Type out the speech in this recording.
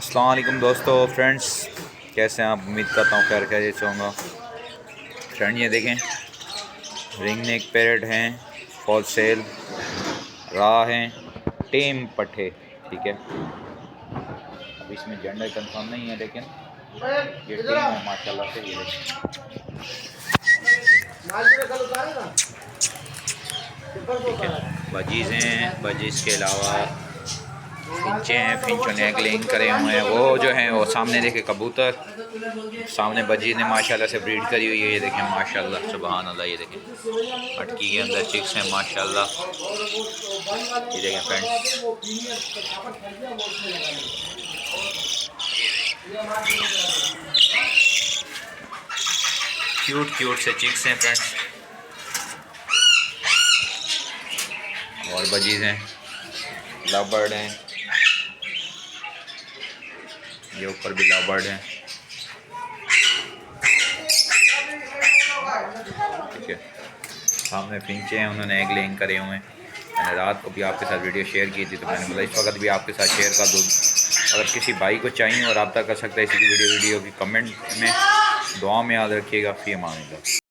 अस्सलाम वालेकुम दोस्तों फ्रेंड्स, कैसे हैं आप? उम्मीद करता हूँ खैर खैरियत से होंगे। फ्रेंड ये देखें, रिंग नेक पैरेट हैं, फॉल सेल राह हैं, टेम पट्टे। ठीक है, अब इसमें जेंडर कंफर्म नहीं है, लेकिन ये टेम है माशाल्लाह से। ये देखें, ठीक है, बजीज़ हैं। बजीज़ के अलावा फिंचे हैं, फिंचों ने एग लेइंग करे हुए हैं। वो जो हैं वो सामने देखे कबूतर, सामने बजी ने माशाल्लाह से ब्रीड करी हुई है। ये देखें माशाल्लाह सुभान अल्लाह। ये देखें अटकी के अंदर चिक्स हैं माशाल्लाह। ये देखें फ्रेंड्स, क्यूट क्यूट से चिक्स हैं फ्रेंड्स, और बजीज़ हैं, लव बर्ड हैं। ये ऊपर भी लव बर्ड हैं। ठीक है, सामने फिंचे हैं, उन्होंने एग लेइंग करे हुए हैं। मैंने रात को भी आपके साथ वीडियो शेयर की थी, तो मैंने बोला इस वक्त भी आपके साथ शेयर कर दूँ। अगर किसी भाई को चाहिए और रब्ता कर सकता है इसी की वीडियो की कमेंट में। दुआ में याद रखिएगा। फ़ी अमान अल्लाह।